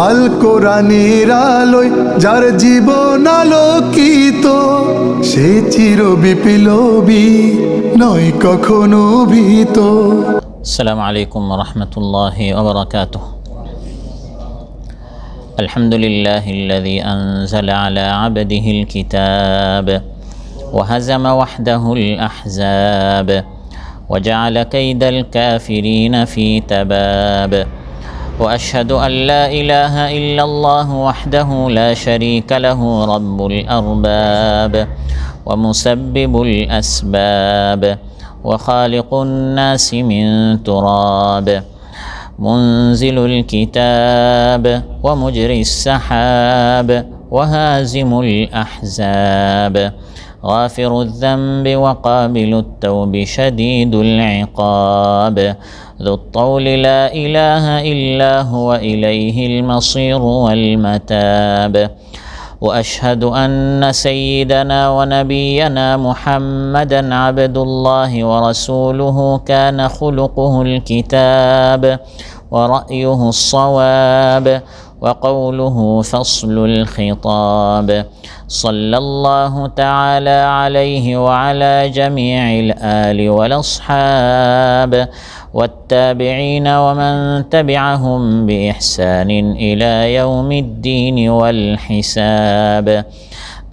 আল কোরআনের আলোয় যার জীবন আলোকিত, সে চির বিপ্লবী নয় কখনো ভীত। আসসালামু আলাইকুম রহমতুল্লাহি ওয়া বারাকাতুহু। আলহামদুলিল্লাহিল্লাযী আনজালা আলা আবদিহিল কিতাব ওয়া হাযামা ওয়াহদাহুল আহযাব ওয়া জাআলা কাইদাল কাফিরিনা ফি তাবাব। وأشهد أن لا إله إلا الله وحده لا شريك له رب الأرباب ومسبب الأسباب وخالق الناس من تراب منزل الكتاب ومجري السحاب وهازم الأحزاب غافر الذنب وقابل التوب شديد العقاب ذو الطول لا إله إلا هو إليه المصير والمتاب. وأشهد أن سيدنا ونبينا محمدًا عبد الله ورسوله كان خلقه الكتاب ورأيه الصواب وقوله فصل الخطاب. صلى الله تعالى عليه وعلى جميع الآل والأصحاب والتابعين ومن تبعهم بإحسان إلى يوم الدين والحساب.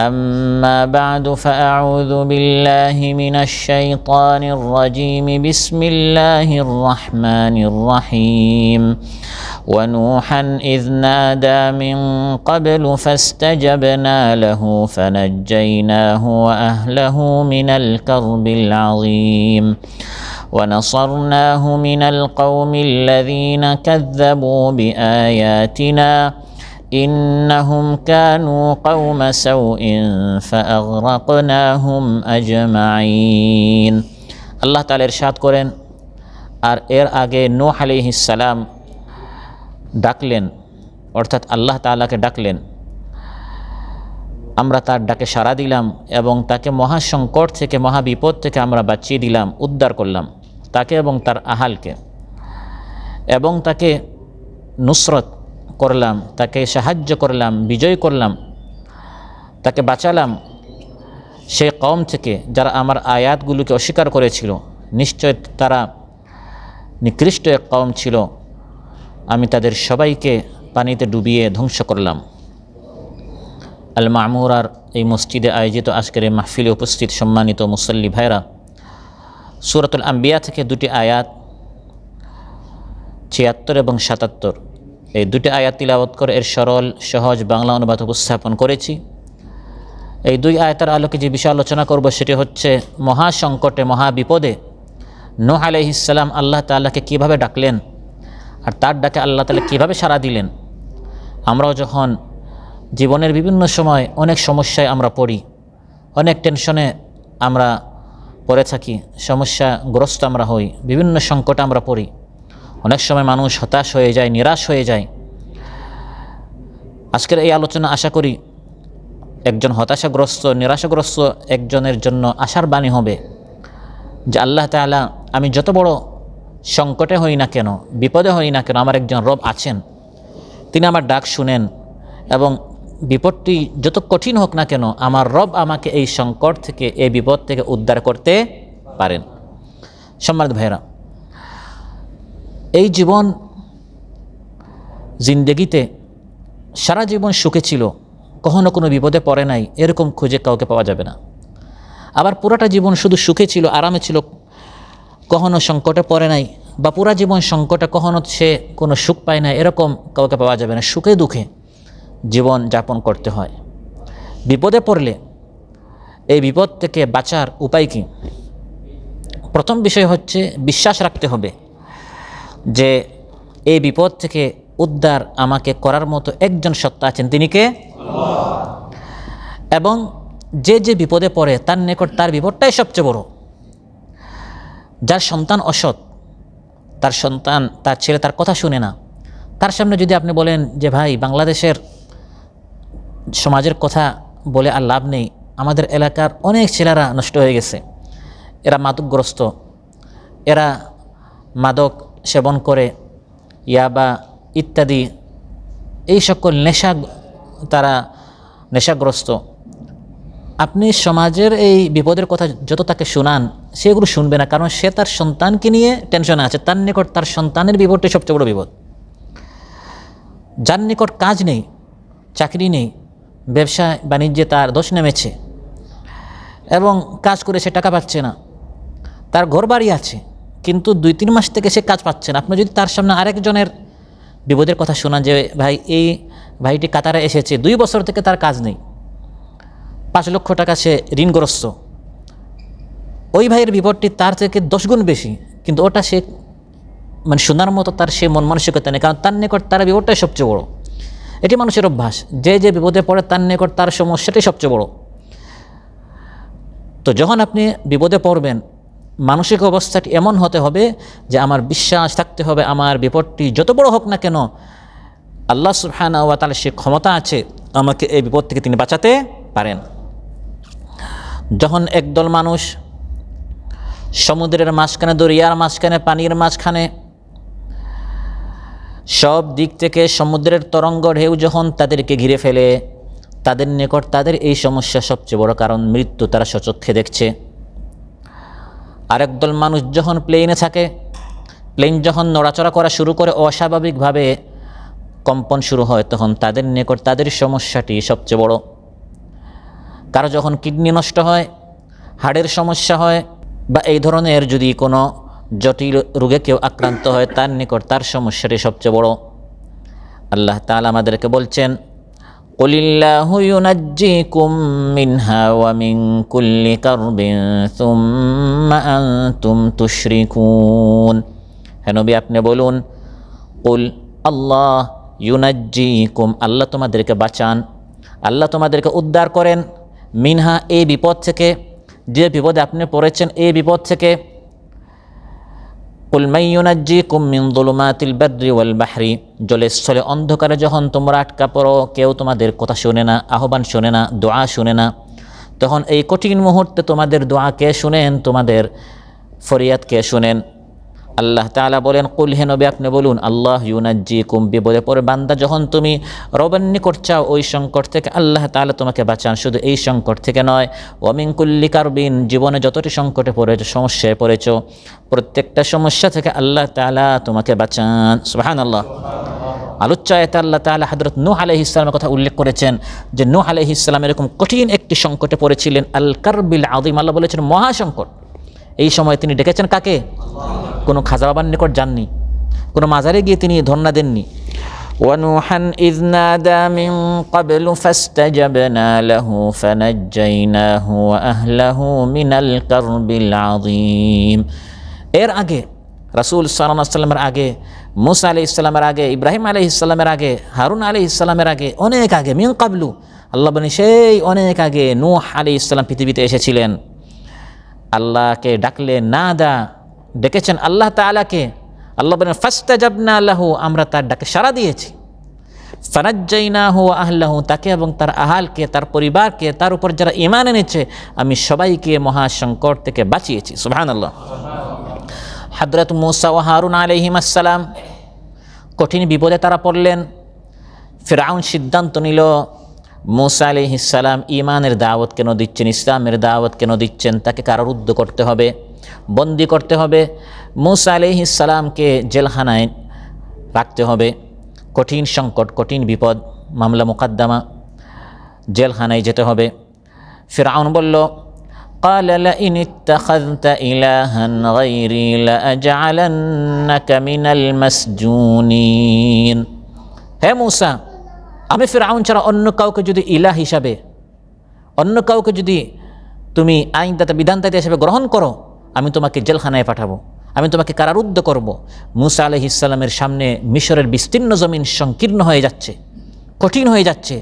أما بعد فأعوذ بالله من الشيطان الرجيم. بسم الله الرحمن الرحيم. ونوحا إذ نادى من قبل فاستجبنا له فنجيناه وأهله من الكرب العظيم ونصرناه من القوم الذين كذبوا بآياتنا إنهم كانوا قوم سوء فأغرقناهم أجمعين. আল্লাহ তাআলা ইরশাদ করেন, আর এর আগে নূহ আলাইহিস সালাম ডাকলেন, অর্থাৎ আল্লাহ তাআলাকে ডাকলেন। আমরা তার ডাকে সাড়া দিলাম এবং তাকে মহাসংকট থেকে, মহাবিপদ থেকে আমরা বাঁচিয়ে দিলাম, উদ্ধার করলাম তাকে এবং তার আহালকে, এবং তাকে নুসরত করলাম, তাকে সাহায্য করলাম, বিজয় করলাম, তাকে বাঁচালাম সেই কওম থেকে যারা আমার আয়াতগুলোকে অস্বীকার করেছিল। নিশ্চয় তারা নিকৃষ্ট এক কওম ছিল। আমি তাদের সবাইকে পানিতে ডুবিয়ে ধ্বংস করলাম। আল মামুরার এই মসজিদে আয়োজিত আজকের এই মাহফিলে উপস্থিত সম্মানিত মুসল্লি ভাইরা, সূরাতুল আম্বিয়া থেকে দুটি আয়াত ৭৬ এবং ৭৭, এই দুটি আয়াত তিলাওয়াত করে এর সরল সহজ বাংলা অনুবাদ উপস্থাপন করেছি। এই দুই আয়াতের আলোকে যে বিষয় আলোচনা করব সেটি হচ্ছে মহাসংকটে, মহাবিপদে নূহ আলাইহিস সালাম আল্লাহ তাআলাকে কীভাবে ডাকলেন আর তার ডাকে আল্লাহ তাআলা কীভাবে সাড়া দিলেন। আমরাও যখন জীবনের বিভিন্ন সময় অনেক সমস্যায় আমরা পড়ি, অনেক টেনশনে আমরা পড়ে থাকি, সমস্যাগ্রস্ত আমরা হই, বিভিন্ন সংকটে আমরা পড়ি। অনেক সময় মানুষ হতাশ হয়ে যায়, নিরাশ হয়ে যায়। আজকের এই আলোচনা আশা করি একজন হতাশাগ্রস্ত, নিরাশাগ্রস্ত একজনের জন্য আশার বাণী হবে যে আল্লাহ তাআলা, আমি যত বড় সংকটে হই না কেন, বিপদে হই না কেন, আমার একজন রব আছেন, তিনি আমার ডাক শুনেন, এবং বিপদটি যত কঠিন হোক না কেন আমার রব আমাকে এই সংকট থেকে, এই বিপদ থেকে উদ্ধার করতে পারেন। সম্মানিত ভাইরা, এই জীবন জিন্দেগিতে সারা জীবন সুখে ছিল, কখনো কোনো বিপদে পড়ে নাই, এরকম খুঁজে কাউকে পাওয়া যাবে না। আবার পুরাটা জীবন শুধু সুখে ছিল, আরামে ছিল, কখনো সংকটে পড়ে নাই, বা পুরা জীবন সংকটে কখনো সে কোনো সুখ পায় না, এরকম কাউকে পাওয়া যাবে না। সুখে দুঃখে জীবন যাপন করতে হয়। বিপদে পড়লে এই বিপদ থেকে বাঁচার উপায় কি? প্রথম বিষয় হচ্ছে বিশ্বাস রাখতে হবে যে এই বিপদ থেকে উদ্ধার আমাকে করার মতো একজন সত্তা আছেন, তিনি কে? আল্লাহ। এবং যে যে বিপদে পড়ে তার নিকট তার বিপদটাই সবচেয়ে বড়। যার সন্তান অসৎ, তার সন্তান, তার ছেলে তার কথা শুনে না, তার সামনে যদি আপনি বলেন যে ভাই বাংলাদেশের সমাজের কথা বলে আর লাভ নেই, আমাদের এলাকার অনেক ছেলেরা নষ্ট হয়ে গেছে, এরা মাদকগ্রস্ত, এরা মাদক সেবন করে, ইয়াবা ইত্যাদি এই সকল তারা নেশাগ্রস্ত। আপনি সমাজের এই বিপদের কথা যত তাকে শোনান সেগুলো শুনবে না, কারণ সে তার সন্তানকে নিয়ে টেনশনে আছে। তার নিকট তার সন্তানের বিপদটি সবচেয়ে বড় বিপদ। যার নিকট কাজ নেই, চাকরি নেই, ব্যবসা বাণিজ্যে তার দোষ নেমেছে এবং কাজ করে সে টাকা পাচ্ছে না, তার ঘর বাড়ি আছে কিন্তু 2-3 মাস থেকে সে কাজ পাচ্ছে না। আপনি যদি তার সামনে আরেকজনের বিপদের কথা শোনান যে ভাই এই ভাইটি কাতারে এসেছে, 2 বছর থেকে তার কাজ নেই, 5 লক্ষ টাকা সে ঋণগ্রস্ত, ওই ভাইয়ের বিপদটি তার থেকে 10 গুণ বেশি, কিন্তু ওটা সে মানে শোনার মতো তার সে মন মানসিকতা নেই, কারণ তার নিকট তার বিপদটাই সবচেয়ে বড়। এটি মানুষের অভ্যাস, যে বিপদে পড়ে তার নিকট তার সমস্যাটাই সবচেয়ে বড়। তো যখন আপনি বিপদে পড়বেন, মানসিক অবস্থাটি এমন হতে হবে যে আমার বিশ্বাস থাকতে হবে আমার বিপদটি যত বড় হোক না কেন আল্লাহ সুবহানাহু ওয়া তাআলা সে ক্ষমতা আছে আমাকে এই বিপদ থেকে তিনি বাঁচাতে পারেন। যখন একদল মানুষ সমুদ্রের মাঝখানে, দরিয়ার মাঝখানে, পানির মাঝখানে, সব দিক থেকে সমুদ্রের তরঙ্গ ঢেউ যখন তাদেরকে ঘিরে ফেলে, তাদের নিকট তাদের এই সমস্যা সবচেয়ে বড়, কারণ মৃত্যু তারা স্বচক্ষে দেখছে। আরেকদল মানুষ যখন প্লেনে থাকে, প্লেন যখন নড়াচড়া করা শুরু করে, অস্বাভাবিকভাবে কম্পন শুরু হয়, তখন তাদের নিকট তাদের সমস্যাটি সবচেয়ে বড়। কারো যখন কিডনি নষ্ট হয়, হাড়ের সমস্যা হয়, বা এই ধরনের যদি কোনো জটিল রোগে কেউ আক্রান্ত হয়, তার নিকট তার সমস্যাটি সবচেয়ে বড়। আল্লাহ তাআলা আমাদেরকে বলছেন, কুলিল্লাহু ইউনাজ্জিকুম মিনহা ওয়া মিন কুল্লি কারবিন সুম্মা আনতুম তুশরিকুন। হে নবী আপনি বলুন, কুল আল্লাহ ইউনাজ্জিকুম, আল্লাহ তোমাদেরকে বাঁচান, আল্লাহ তোমাদেরকে উদ্ধার করেন, মিনহা এই বিপদ থেকে, যে বিপদে আপনি পড়েছেন এই বিপদ থেকে। কুল মান ইউনাজ্জিকুম মিন যুলুমাতিল বাররি ওয়াল বাহরি, জলে স্থলে অন্ধকারে যখন তোমরা আটকা পড়ো, কেউ তোমাদের কথা শুনে না, আহ্বান শুনে না, দোয়া শুনে না, তখন এই কঠিন মুহূর্তে তোমাদের দোয়া কে শুনেন, তোমাদের ফরিয়াদ কে শুনেন? আল্লাহ তাআলা বলেন, কুল হে নবী আপনি বলুন, আল্লাহ ইউনাজ্জিকুম, বিপদে পড়ে বান্দা যখন তুমি রবের নিকট চাও ওই সংকট থেকে আল্লাহ তাআলা তোমাকে বাঁচান। শুধু এই সংকট থেকে নয়, ওয়া মিন কুল্লি কারবিন, জীবনে যতটি সংকটে পড়েছো, সমস্যায় পড়েছো, প্রত্যেকটা সমস্যা থেকে আল্লাহ তাআলা তোমাকে বাঁচান। সুবহানাল্লাহ। আলোচ্য আয়াতে আল্লাহ তাআলা হযরত নূহ আলাইহিস সালামের কথা উল্লেখ করেছেন যে নূহ আলাইহিস সালাম এরকম কঠিন একটি সংকটে পড়েছিলেন, আল কারবিল আযীম, আল্লাহ বলেছেন মহাসংকট। এই সময় তিনি ডেকেছেন কাকে? কোনো খাজা বাবার নিকট যাননি, কোনো মাজারে গিয়ে তিনি ধর্ণা দেননি। ওয়ানুহান ইয নাদা মিন ক্বাবলু ফাসতাজাবনা লাহু ফানাজ্জাইনাহু ওয়া আহলাহু মিনাল কারবিল আযীম। এর আগে রাসূল সাল্লাল্লাহু আলাইহি ওয়াসাল্লামের আগে, মূসা আলাইহিস সালামের আগে, ইব্রাহিম আলাইহিস সালামের আগে, হারুন আলাইহিস সালামের আগে, অনেক আগে, মিন ক্বাবলু, আল্লাহ বলেন সেই অনেক আগে নূহ আলাইহিস সালাম পৃথিবীতে এসেছিলেন। আল্লাহকে ডাকলে নাদা, ডেকেছেন আল্লাহ তাআলাকে, আল্লাহ বলেন ফাসতাজাবনা লাহু, আমরা তার ডাকে সাড়া দিয়েছি। ফানাজ্জাইনাহু ওয়া আহলাহু, তাকে এবং তার আহালকে, তার পরিবারকে, তার উপর যারা ঈমান এনেছে আমি সবাইকে মহাসংকট থেকে বাঁচিয়েছি। সুবহানাল্লাহ। হযরত মূসা ও হারুন আলাইহিস সালাম কঠিন বিপদে তারা পড়লেন। ফিরআউন সিদ্ধান্ত নিল মূসা আলাইহিস সালাম ঈমানের দাওয়াত কেন দিচ্ছেন, ইসলামের দাওয়াত কেন দিচ্ছেন, তাকে কারারুদ্ধ করতে হবে, বন্দী করতে হবে, মূসা আলাইহিস সালামকে জেলখানায় রাখতে হবে। কঠিন সংকট, কঠিন বিপদ, মামলা মুকদ্দমা, জেলখানায় যেতে হবে। ফিরআউন বলল, قال لئن اتخذت إلها غيري لأجعلنك من المسجونين। হে মূসা, আমি ফিরআউন ছাড়া অন্য কাউকে যদি ইলাহ হিসাবে, অন্য কাউকে যদি তুমি আইনদাতা বিধানদাতা হিসাবে গ্রহণ করো, আমি তোমাকে জেলখানায় পাঠাবো, আমি তোমাকে কারারুদ্ধ করব। মূসা আলাইহিস সালামের সামনে মিশরের বিস্তীর্ণ জমিন সংকীর্ণ হয়ে যাচ্ছে, কঠিন হয়ে যাচ্ছে,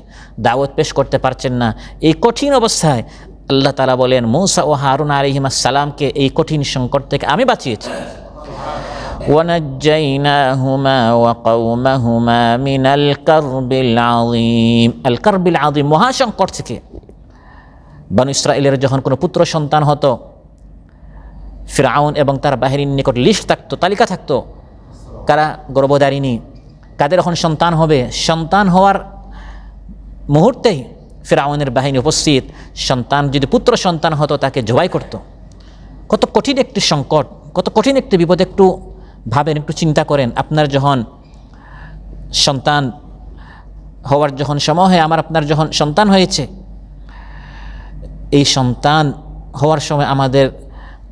দাওয়াত পেশ করতে পারছেন না। এই কঠিন অবস্থায় আল্লাহ তাআলা বলেন মূসা ও হারুন আলাইহিস সালামকে এই কঠিন সংকট থেকে আমি বাঁচিয়েছি। ওয়ানাজ্জাইনাহুমা ওয়া কওমাহুমা মিনাল কারবিল আযীম, আল কারবিল আযীম, মহাসংকট থেকে। বনু ইসরাঈলের যখন কোনো পুত্র সন্তান হতো, ফিরআউন এবং তার বাহিনীর নিকট লিস্ট থাকতো, তালিকা থাকতো, কারা গর্ভধারিণী, কাদের এখন সন্তান হবে, সন্তান হওয়ার মুহূর্তেই ফিরআউনের বাহিনী উপস্থিত। সন্তান যদি পুত্র সন্তান হতো তাকে জবাই করত। কত কঠিন একটি সংকট, কত কঠিন একটি বিপদ। একটু ভাবেন, একটু চিন্তা করেন, আপনার যখন সন্তান হওয়ার যখন সময় হয়, আপনার যখন সন্তান হয়েছে, এই সন্তান হওয়ার সময় আমাদের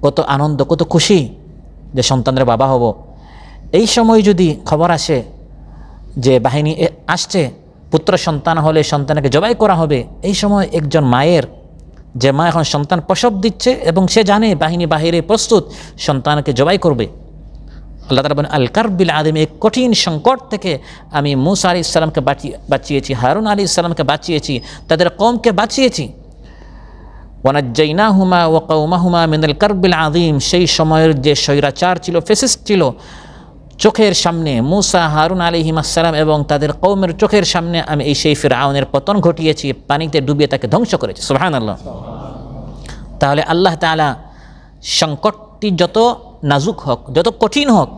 কত আনন্দ, কত খুশি যে সন্তানের বাবা হব। এই সময় যদি খবর আসে যে বাহিনী আসছে, পুত্র সন্তান হলে সন্তানকে জবাই করা হবে, এই সময় একজন মায়ের, যে মা এখন সন্তান প্রসব দিচ্ছে এবং সে জানে বাহিনী বাহিরে প্রস্তুত সন্তানকে জবাই করবে, আল্লাহ তাআলা বলেন আল কারবিল আযীম, এই কঠিন সংকট থেকে আমি মূসা আলাইহিস সালামকে বাঁচিয়েছি, হারুন আলাইহিস সালামকে বাঁচিয়েছি, তাদের কওমকে বাঁচিয়েছি। ওয়ানাজ্জাইনাহুমা ওয়া কওমাহুমা মিনাল কারবিল আযীম, সেই সময়ের যে স্বৈরাচার ছিল, ফ্যাসিস্ট ছিল, চোখের সামনে মূসা, হারুন আলাইহিস সালাম এবং তাদের কওমের চোখের সামনে আমি এই সেই ফিরআউনের পতন ঘটিয়েছি, পানিতে ডুবিয়ে তাকে ধ্বংস করেছি। সুবহানাল্লাহ। তাহলে আল্লাহ তাআলা সংকটটি যত নাজুক হোক, যত কঠিন হোক,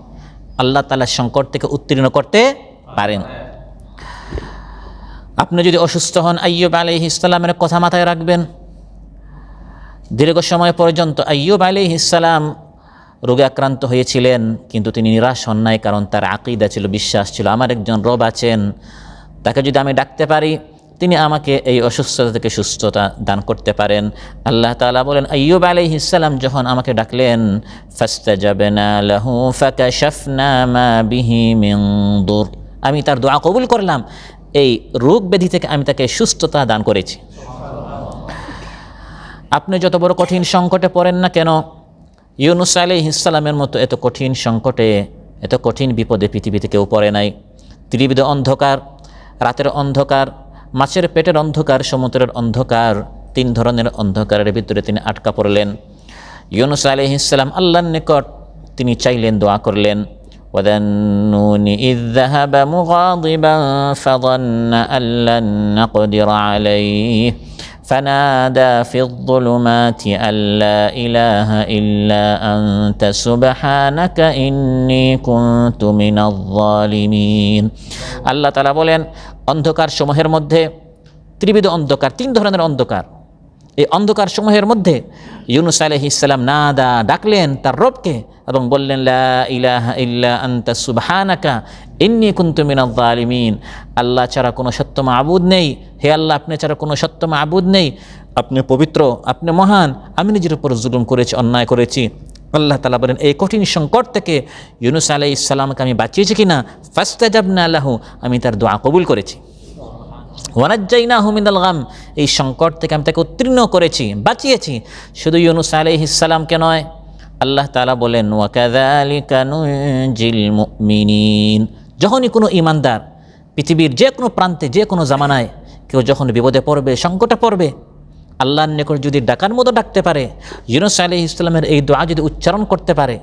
আল্লাহ তাআলা সংকট থেকে উত্তীর্ণ করতে পারেন। আপনি যদি অসুস্থ হন, আইয়ুব আলাইহিস সালামের কথা মাথায় রাখবেন। দীর্ঘ সময় পর্যন্ত আইয়ুব আলাইহিস সালাম রোগে আক্রান্ত হয়েছিলেন, কিন্তু তিনি নিরাশ হন নাই, কারণ তার আকীদা ছিল, বিশ্বাস ছিল, আমার একজন রব আছেন, তাকে যদি আমি ডাকতে পারি তিনি আমাকে এই অসুস্থতা থেকে সুস্থতা দান করতে পারেন। আল্লাহ তাআলা বলেন আইয়ুব আলাইহিস সালাম যখন আমাকে ডাকলেন, ফাস্তাজাবনা লাহু ফাকাশাফনা মা বিহি মিন দুর, আমি তার দোয়া কবুল করলাম, এই রোগ ব্যাধি থেকে আমি তাকে সুস্থতা দান করেছি। আপনি যত বড় কঠিন সংকটে পড়েন না কেন, ইউনূস আলাইহিস সালামের মতো এত কঠিন সংকটে, এত কঠিন বিপদে পৃথিবীতে কেউ পড়ে নাই। ত্রিবিধ অন্ধকার, রাতের অন্ধকার, মাছের পেটের অন্ধকার, সমুদ্রের অন্ধকার, 3 ধরনের অন্ধকারের ভিতরে তিনি আটকা পড়লেন। ইউনূস আলাইহিস সালাম আল্লাহর নিকট তিনি চাইলেন, দোয়া করলেন। ওয়াদান্নুনি ইয যাহাবা মুগাদিবান ফাযান্না আল্লান নাকদিরা আলাইহি فنادى في الظلمات أن لا إله إلا أنت سبحانك إني كنت من الظالمين। আল্লাহ তাআলা বলেন অন্ধকার সমূহের মধ্যে, ত্রিবিধ অন্ধকার, 3 ধরনের অন্ধকার, এই অন্ধকার সমূহের মধ্যে ইউনূস আলাইহিস সালাম নাদা, ডাকলেন তার রবকে এবং বললেন লা ইলাহা ইল্লা আনতা সুবহানাকা ইন্নী কুনতু মিনাজ জালিমিন, আল্লাহ ছাড়া কোনো সত্য মাবুদ নেই, হে আল্লাহ আপনি ছাড়া কোনো সত্য মাবুদ নেই, আপনি পবিত্র, আপনি মহান, আমি নিজের উপর জুলুম করেছি, অন্যায় করেছি। আল্লাহ তাআলা বলেন এই কঠিন সংকট থেকে ইউনূস আলাইহিস সালামকে আমি বাঁচিয়েছি কিনা, ফাস্তাজাবনা লাহু, আমি তার দোয়া কবুল করেছি। ওয়ানাজ্জাইনাহু মিনাল গাম, এই সংকট থেকে আমি তাকে উত্তীর্ণ করেছি, বাঁচিয়েছি। শুধু ইউনূস আলাইহিস সালামকে নয়, আল্লাহ তাআলা বলেন ওয়া কাযালিকা নুনজিল মুমিনিন, যখনই কোনো ঈমানদার পৃথিবীর যে কোনো প্রান্তে, যে কোনো জামানায় কেউ যখন বিপদে পড়বে, সংকটে পড়বে, আল্লাহর নিকট যদি ডাকার মতো ডাকতে পারে, ইউনূস আলাইহিস সালামের এই দোয়া যদি উচ্চারণ করতে পারে,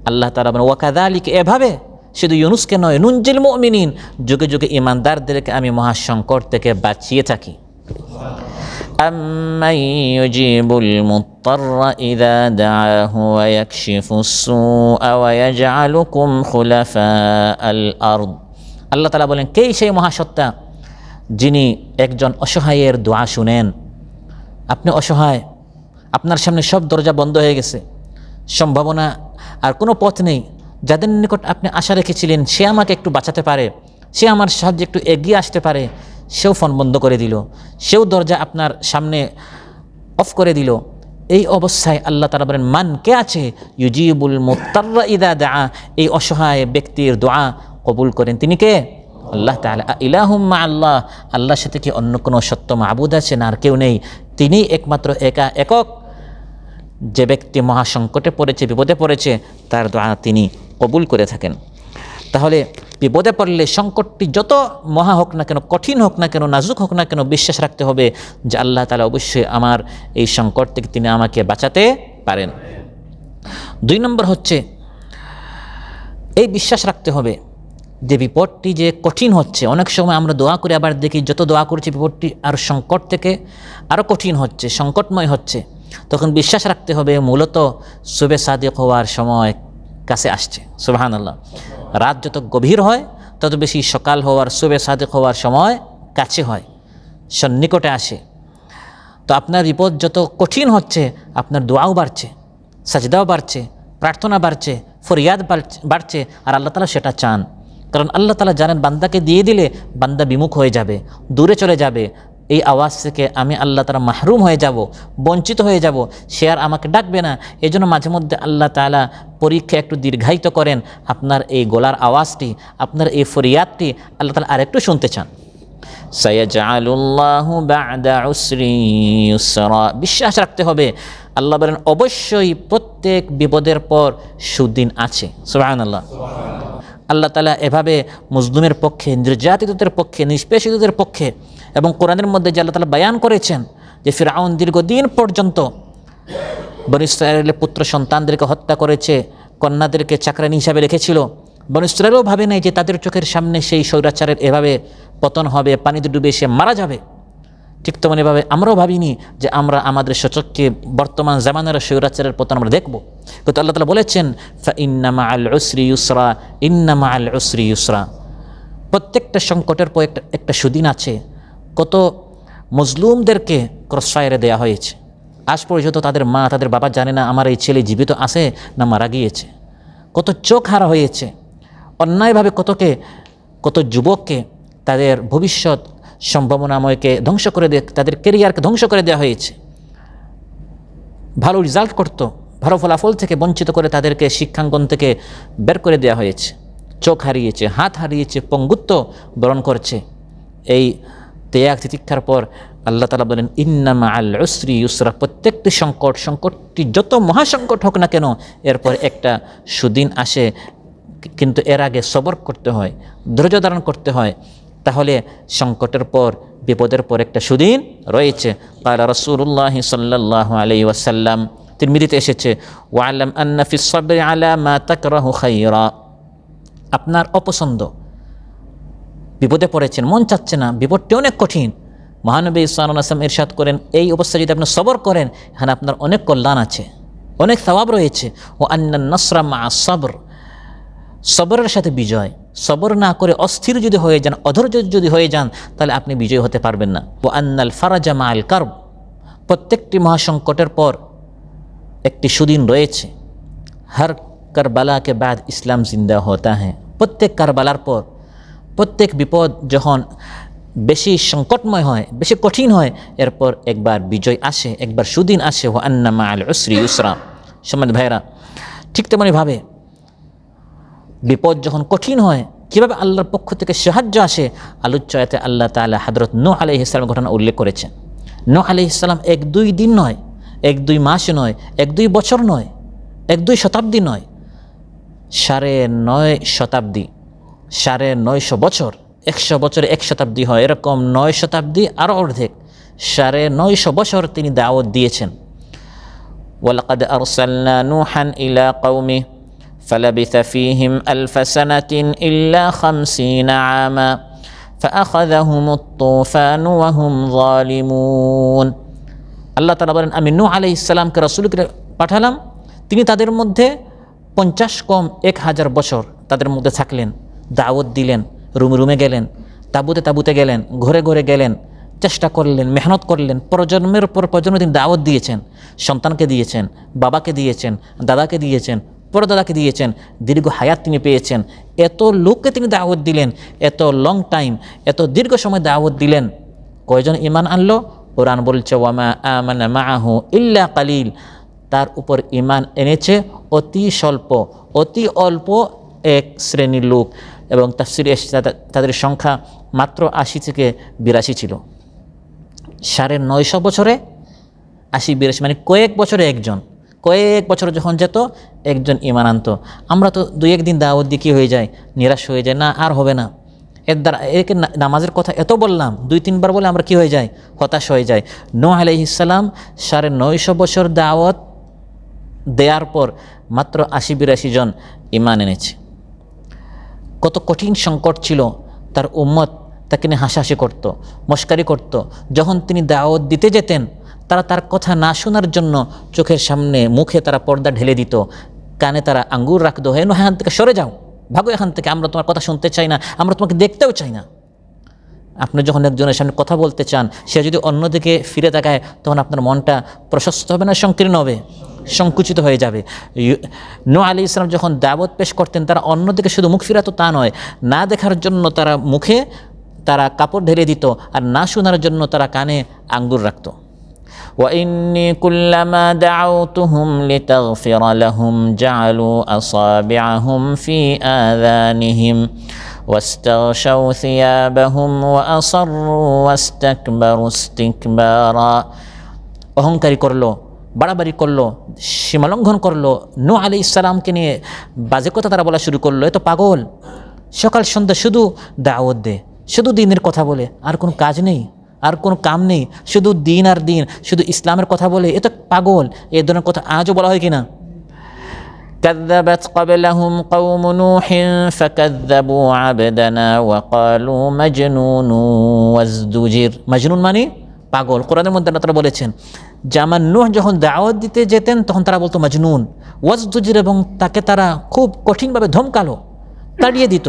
আল্লাহ তাআলা বলেন ওয়া কাযালিকা, এভাবে শুধু ইউনূসকে নয়, নুনজিল মুমিনিন, যুগে যুগে ঈমানদারদেরকে আমি মহাসংকট থেকে বাঁচিয়ে থাকি। أَمَّنْ يُجِيبُ الْمُضْطَرَّ إِذَا دَعَاهُ وَيَكْشِفُ السُّوءَ وَيَجْعَلُكُمْ خُلَفَاءَ الْأَرْضِ। আল্লাহ তাআলা বলেন কে সেই মহাসত্তা যিনি একজন অসহায়ের দোয়া শুনেন। আপনি অসহায়, আপনার সামনে সব দরজা বন্ধ হয়ে গেছে, সম্ভাবনা আর কোনো পথ নেই, যাদের নিকট আপনি আশা রেখেছিলেন সে আমাকে একটু বাঁচাতে পারে, সে আমার সাহায্যে একটু এগিয়ে আসতে পারে, সেও ফোন বন্ধ করে দিল, সেও দরজা আপনার সামনে অফ করে দিল। এই অবস্থায় আল্লাহ তাআলা বলেন মান, কে আছে, ইউজিবুল মুত্তাররা ইযা দাআ, এই অসহায় ব্যক্তির দোয়া কবুল করেন, তিনি কে, আল্লাহ তাআলা। ইলাহুম মা আল্লাহ, আল্লাহর সাথে কি অন্য কোনো সত্য মাবুদ আছে, না আর কেউ নেই, তিনি একমাত্র একক। যে ব্যক্তি মহাসংকটে পড়েছে, বিপদে পড়েছে, তার দোয়া তিনি কবুল করে থাকেন। তাহলে বিপদে পড়লে সংকটটি যত মহা হোক না কেন, কঠিন হোক না কেন, নাজুক হোক না কেন, বিশ্বাস রাখতে হবে যে আল্লাহ তাআলা অবশ্যই আমার এই সংকট থেকে তিনি আমাকে বাঁচাতে পারেন। 2 নম্বর হচ্ছে এই বিশ্বাস রাখতে হবে যে বিপদটি যে কঠিন হচ্ছে, অনেক সময় আমরা দোয়া করে আবার দেখি যত দোয়া করছি বিপদটি আর সংকট থেকে আরও কঠিন হচ্ছে, সংকটময় হচ্ছে। তখন বিশ্বাস রাখতে হবে মূলত শুবে সাদিক হওয়ার সময় কাছে আসছে। সুবহানাল্লাহ। রাত যত গভীর হয় তত বেশি সকাল হওয়ার, শুবে সাদেক হওয়ার সময় কাছে হয়, সন্নিকটে আসে। তো আপনার বিপদ যত কঠিন হচ্ছে, আপনার দোয়াও বাড়ছে, সাজদাও বাড়ছে, প্রার্থনা বাড়ছে, ফরিয়াদ বাড়ছে। আর আল্লাহ তাআলা সেটা চান, কারণ আল্লাহ তাআলা জানেন বান্দাকে দিয়ে দিলে বান্দা বিমুখ হয়ে যাবে, দূরে চলে যাবে। এই আওয়াজ থেকে আমি আল্লাহ তাআলা মাহরুম হয়ে যাব, বঞ্চিত হয়ে যাব, সে আর আমাকে ডাকবে না। এই জন্য মাঝে মধ্যে আল্লাহ তাআলা পরীক্ষা একটু দীর্ঘায়িত করেন। আপনার এই গলার আওয়াজটি, আপনার এই ফরিয়াদটি আল্লাহ তাআলা আরেকটু শুনতে চান। সায়াজআলুল্লাহু বা'দা উসরি ইউসরা, বিশ্বাস রাখতে হবে। আল্লাহ বলেন অবশ্যই প্রত্যেক বিপদের পর সুদিন আছে। সুবহানাল্লাহ। আল্লাহ তাআলা এভাবে মুজলুমের পক্ষে, নির্যাতিতদের পক্ষে, নিষ্পেষিতদের পক্ষে, এবং কোরআনের মধ্যে যে আল্লাহ তাআলা বয়ান করেছেন যে ফিরআউন দীর্ঘদিন পর্যন্ত বনী ইসরায়েলের পুত্র সন্তানদেরকে হত্যা করেছে, কন্যাদেরকে চাকরানী হিসাবে রেখেছিল। বনী ইসরায়েলও ভাবে নাই যে তাদের চোখের সামনে সেই স্বৈরাচারের এভাবে পতন হবে, পানিতে ডুবে সে মারা যাবে। ঠিক তেমনইভাবে আমরাও ভাবিনি যে আমরা আমাদের সচক্ষে বর্তমান জামানার স্বৈরাচারের পতন আমরা দেখব। কিন্তু আল্লাহ তাআলা বলেছেন ফাইন্না মাআল উসরি ইউসরা, ইন্না মাআল উসরি ইউসরা। প্রত্যেকটা সংকটের পর একটা সুদিন আছে। কত মজলুমদেরকে ক্রসফায়ারে দেওয়া হয়েছে, আজ পর্যন্ত তাদের মা, তাদের বাবা জানে না আমার এই ছেলে জীবিত আছে না মারা গিয়েছে। কত চোখ হারা হয়েছে অন্যায়ভাবে, কত যুবককে তাদের ভবিষ্যৎ সম্ভাবনাময়কে ধ্বংস করে তাদের কেরিয়ারকে ধ্বংস করে দেওয়া হয়েছে। ভালো রেজাল্ট করতো, ভালো ফলাফল থেকে বঞ্চিত করে তাদেরকে শিক্ষাঙ্গন থেকে বের করে দেওয়া হয়েছে। চোখ হারিয়েছে, হাত হারিয়েছে, পঙ্গুত্ব বরণ করছে। এই ত্যাগ তিতিক্ষার পর আল্লাহ তাআলা বলেন ইন্না মাআল উসরি ইউসরা। প্রত্যেকটি সংকটটি যত মহাসংকট হোক না কেন, এরপর একটা সুদিন আসে। কিন্তু এর আগে সবর করতে হয়, ধৈর্য ধারণ করতে হয়। তাহলে সংকটের পর, বিপদের পর একটা সুদিন রয়েছে। ক্বালা রাসূলুল্লাহ সাল্লাল্লাহু আলাইহি ওয়াসাল্লাম, তিরমিজিতে এসেছে ওয়া'লাম আন্না ফিস সাবরি আলা মা তাকরাহু খায়রা। আপনার অপছন্দ, বিপদে পড়েছেন, মন চাচ্ছে না, বিপদটি অনেক কঠিন। মহানবী সাল্লাল্লাহু আলাইহি ওয়াসাল্লাম ইরশাদ করেন এই অবস্থায় যদি আপনি সবর করেন, এখানে আপনার অনেক কল্যাণ আছে, অনেক সওয়াব রয়েছে। ও আন্নান নাসরা মা'আস সাবর, সবরের সাথে বিজয়। সবর না করে অস্থির যদি হয়ে যান, অধৈর্য যদি হয়ে যান, তাহলে আপনি বিজয় হতে পারবেন না। ও আন্নাল ফারাজা মা'আল কারব, প্রত্যেকটি মহাসংকটের পর একটি সুদিন রয়েছে। হর কারবালা কে বাদ ইসলাম জিন্দা হতা হ্যাঁ। প্রত্যেক কারবালার পর, প্রত্যেক বিপদ যখন বেশি সংকটময় হয়, বেশি কঠিন হয়, এরপর একবার বিজয় আসে, একবার সুদিন আসে। ওয়া আন্না মা'আল উসরি ইউসরা। সম্মানিত ভাইরা, ঠিক তেমনইভাবে বিপদ যখন কঠিন হয়, কীভাবে আল্লাহর পক্ষ থেকে সাহায্য আসে, আলোচ্য আয়াতে আল্লাহ তাআলা হযরত নূহ আলাইহিস সালামের ঘটনা উল্লেখ করেছেন। নূহ আলাইহিস সালাম 1-2 দিন নয়, 1-2 মাস নয়, 1-2 বছর নয়, 1-2 শতাব্দী নয়, 9.5 শতাব্দী, 950 বছর। 100 বছরে 1 শতাব্দী হয়, এরকম 9 শতাব্দী আরও অর্ধেক, 950 বছর তিনি দাওয়াত দিয়েছেন। ওয়ালাকাদ আরসালনা নূহান ইলা কওমি فلبث فيهم ألف سنة إلا 50 عاما فأخذهم الطوفان وهم ظالمون। আল্লাহ তাআলা বলেন আমি নূহ আলাইহিস সালামকে রাসূলকে পাঠালাম, তিনি তাদের মধ্যে 50 কম 1000 বছর তাদের মধ্যে থাকলেন, দাওয়াত দিলেন, রুমে গেলেন, তাঁবুতে গেলেন, ঘরে ঘরে গেলেন, চেষ্টা করলেন, মেহনত করলেন। প্রজন্মের পর প্রজন্ম তিনি দাওয়াত দিয়েছেন, সন্তানকে দিয়েছেন, বাবাকে দিয়েছেন, দাদাকে দিয়েছেন, পরদাদাকে দিয়েছেন, দীর্ঘ হায়াত তিনি পেয়েছেন। এত লোককে তিনি দাওয়াত দিলেন, এত লং টাইম, এত দীর্ঘ সময় দাওয়াত দিলেন। কয়জন ঈমান আনলো? কোরআন বলছে ওয়ামা আমানা মাআহু ইল্লা কালিল, তার উপর ঈমান এনেছে অতি স্বল্প, অতি অল্প এক শ্রেণীর লোক। এবং তাফসীরে এসেছে তাদের সংখ্যা মাত্র 80 থেকে 82 ছিল। 950 বছরে 80-82, মানে কয়েক বছরে একজন, কয়েক বছর যখন যেত একজন ঈমান আনত। আমরা তো 2-1 দিন দাওয়াত দিয়ে কী হয়ে যায়, নিরাশ হয়ে যায়, না আর হবে না। এর দ্বারা একে নামাজের কথা এত বললাম, 2-3 বার বলে আমরা কী হয়ে যাই, হতাশ হয়ে যাই। নূহ আলাইহিস সালাম 950 বছর দাওয়াত দেওয়ার পর মাত্র 80-82 জন ঈমান এনেছে। কত কঠিন সংকট ছিল। তার উম্মত তাকে নিয়ে হাসাহাসি করত, মস্কারি করত। যখন তিনি দাওয়াত দিতে যেতেন, তারা তার কথা না শোনার জন্য চোখের সামনে, মুখে তারা পর্দা ঢেলে দিত, কানে তারা আঙ্গুর রাখত, হে নূহ এখান থেকে সরে যাও, ভাগো এখান থেকে, আমরা তোমার কথা শুনতে চাই না, আমরা তোমাকে দেখতেও চাই না। আপনি যখন একজনের সামনে কথা বলতে চান, সে যদি অন্যদিকে ফিরে তাকায়, তখন আপনার মনটা প্রশস্ত হবে না সংকীর্ণ হবে, সংকুচিত হয়ে যাবে। নূহ আলাইহিস সালাম যখন দাওয়াত পেশ করতেন, তারা অন্যদিকে শুধু মুখ ফিরাতো তা নয়, না দেখার জন্য তারা মুখে তারা কাপড় ঢেলে দিত, আর না শোনার জন্য তারা কানে আঙ্গুর রাখত। وإني كلما دعوتهم لتغفر لهم جعلوا أصابعهم في آذانهم واستغشوا ثيابهم وأصروا واستكبروا استكبارا। অহংকারী করলো, বাড়াবাড়ি করলো, সীমালঙ্ঘন করলো, নূহ আলাইহিস সালামকে নিয়ে বাজে কথা তারা বলা শুরু করলো, এ তো পাগল, সকাল সন্ধ্যা শুধু দাওয়াত দে, শুধু দ্বীনের কথা বলে, আর কোনো কাজ নেই, আর কোনো কাম নেই, শুধু দিন আর দিন, শুধু ইসলামের কথা বলে, এ তো পাগল। এই ধরনের কথা আজও বলা হয় কিনা? كذبت قبلهم قوم نوح فكذبوا عبدنا وقالوا مجنون وازدجر। মজনুন মানে পাগল। কোরআনের মধ্যে আল্লাহ তাআলা বলেছেন যে আমার নূহ যখন দাওয়াত দিতে যেতেন তখন তারা বলতো মজনুন, ওয়াজদুজির, এবং তাকে তারা খুব কঠিনভাবে ধমকালো, তাড়িয়ে দিত,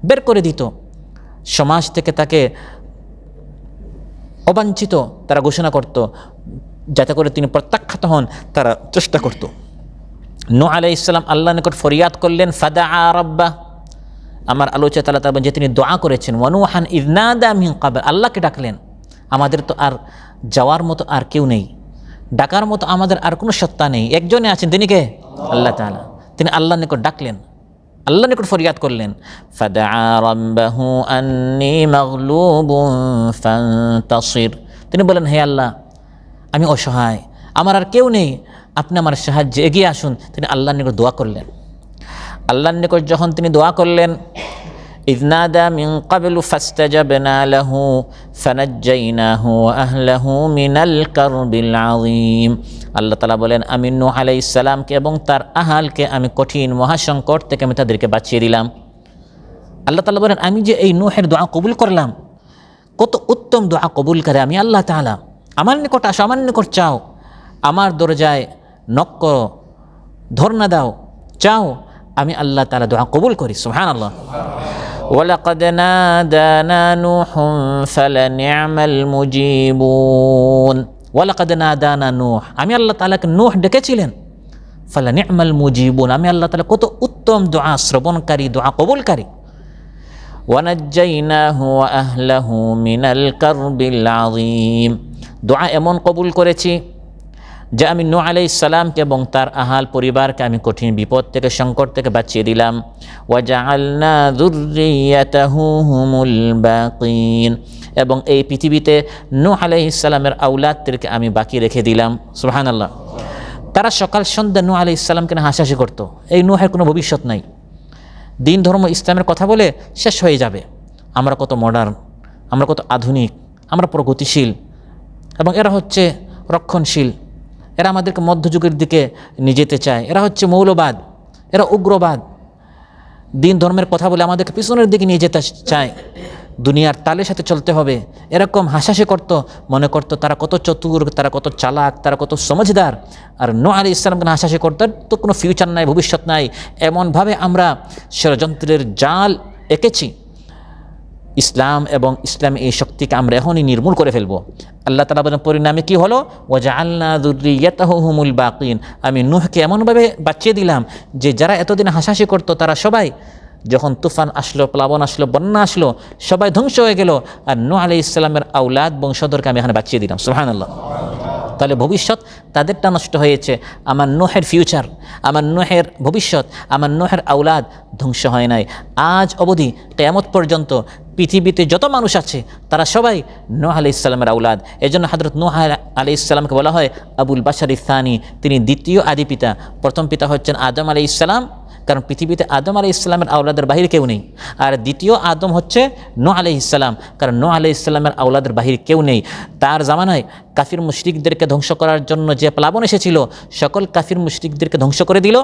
বের করে দিত, সমাজ থেকে তাকে অবাঞ্ছিত তারা ঘোষণা করত, যাতে করে তিনি প্রত্যাখ্যাত হন, তারা চেষ্টা করত। নূহ আলাইহিস সালাম আল্লাহর নিকট ফরিয়াদ করলেন, ফাদাআ রাব্বাহ। আমার আলোচনা তাআলা যে তিনি দোয়া করেছেন, ওয়া নূহান ইয নাদা মিন ক্বাবল, আল্লাহকে ডাকলেন। আমাদের তো আর যাওয়ার মতো আর কেউ নেই, ডাকার মতো আমাদের আর কোনো সত্তা নেই, একজনে আছেন, তিনি কে? আল্লাহ তাআলা। তিনি আল্লাহর নিকট ডাকলেন, আল্লাহর নিকট ফরিয়াদ করলেন, ফাদাআ রাব্বাহু আন্নী মাগলুবুন ফান্তাসির। তিনি বলেন, হে আল্লাহ, আমি অসহায়, আমার আর কেউ নেই, আপনি আমার সাহায্যে এগিয়ে আসুন। তিনি আল্লাহর নিকট দোয়া করলেন। আল্লাহর নিকট যখন তিনি দোয়া করলেন, ইয নাদা মিন ক্বাবলু ফাস্তাজাবনা লাহু ফানাজ্জাইনাহু ওয়া আহলাহু মিনাল কারবিল আযীম। আল্লাহ তাআলা বলেন, আমি নূহ আলাইহিস সালামকে এবং তার আহালকে আমি কঠিন মহাসংকট থেকে আমি তাদেরকে বাঁচিয়ে দিলাম। আল্লাহ তাআলা বলেন, আমি যে এই নূহের দোয়া কবুল করলাম, কত উত্তম দোয়া কবুল করে আমি আল্লাহ তাআলা। আমার নিকট আসো, আমার নিকট চাও, আমার দরজায় নক করো, ধর্ণা দাও, চাও, আমি আল্লাহ তাআলা দোয়া কবুল করি। সুবহানাল্লাহ। ওয়ালাকাদ নাদানা নূহুন ফালানি'মাল মুজিবুন। ওয়ালাকাদ নাদানা নূহ, আমি আল্লাহ তাআলাকে নূহ ডেকেছিলেন, ফালানি'মাল মুজিবুন, আমি আল্লাহ তাআলা কত উত্তম দোয়া শ্রবণকারী, দোয়া কবুলকারী। ওয়ানাজ্জাইনাহু ওয়া আহলাহু মিনাল কারবিল আযীম, দোয়া এমন কবুল করেছি যে আমি নূহ আলাইহিস সালামকে এবং তার আহাল পরিবারকে আমি কঠিন বিপদ থেকে, সংকট থেকে বাঁচিয়ে দিলাম। ওয়া জাআলনা যুররিয়াতাহু হুমুল বাকিন, এবং এই পৃথিবীতে নূহ আলাইহিস সালামের আওলাদদেরকে আমি বাকি রেখে দিলাম। সুবহানাল্লাহ। তারা সকাল সন্ধ্যা নূহ আলাইহিস সালামকে হাসাহাসি করত, এই নূহের কোনো ভবিষ্যৎ নাই, দিন ধর্ম ইসলামের কথা বলে শেষ হয়ে যাবে। আমরা কত মডার্ন, আমরা কত আধুনিক, আমরা প্রগতিশীল, এবং এরা হচ্ছে রক্ষণশীল, এরা আমাদেরকে মধ্যযুগের দিকে নিয়ে যেতে চায়, এরা হচ্ছে মৌলবাদ, এরা উগ্রবাদ, দিন ধর্মের কথা বলে আমাদেরকে পিছনের দিকে নিয়ে যেতে চায়, দুনিয়ার তালের সাথে চলতে হবে, এরকম হাসাহাসি করত, মনে করত তারা কত চতুর, তারা কত চালাক, তারা কত সমঝদার। আর নূহ আলাইহিস সালামকে হাসাহাসি করত, তো কোনো ফিউচার নাই, ভবিষ্যৎ নাই, এমনভাবে আমরা ষড়যন্ত্রের জাল এঁকেছি। ইসলাম এবং ইসলামী এই শক্তিকে আমরা এখনই নির্মূল করে ফেলবো। আল্লাহ তাআলা বলেন, পরিণামে কি হলো? ওয়া জাআলনা যুররিয়াতাহু হুমুল বাকিন, আমি নূহকে এমনভাবে বাঁচিয়ে দিলাম যে যারা এতদিন হাসাহাসি করতো তারা সবাই, যখন তুফান আসলো, প্লাবন আসলো, বন্যা আসলো, সবাই ধ্বংস হয়ে গেল, আর নূহ আলাইহিস সালামের আওলাদ বংশধরকে আমি এখানে বাঁচিয়ে দিলাম। সুবহানাল্লাহ। তাহলে ভবিষ্যৎ তাদেরটা নষ্ট হয়েছে, আমার নূহের ফিউচার, আমার নূহের ভবিষ্যৎ, আমার নূহের আওলাদ ধ্বংস হয় নাই। আজ অবধি কিয়ামত পর্যন্ত পৃথিবীতে যত মানুষ আছে তারা সবাই নূহ আলাইহিস সালামের আওলাদ। এজন্য হযরত নূহ আলাইহিস সালামকে বলা হয় আবুল বাশার ইসানি, তিনি দ্বিতীয় আদি পিতা। প্রথম পিতা হচ্ছেন আদম আলাইহিস সালাম, কারণ পৃথিবীতে আদম আলাইহিস সালামের আওলাদের বাহিরে কেউ নেই। আর দ্বিতীয় আদম হচ্ছে নূহ আলাইহিস সালাম, কারণ নূহ আলাইহিস সালামের আওলাদের বাহিরে কেউ নেই। তার জামানায় কাফির মুশরিকদেরকে ধ্বংস করার জন্য যে প্লাবন এসেছিল, সকল কাফির মুশরিকদেরকে ধ্বংস করে দিল।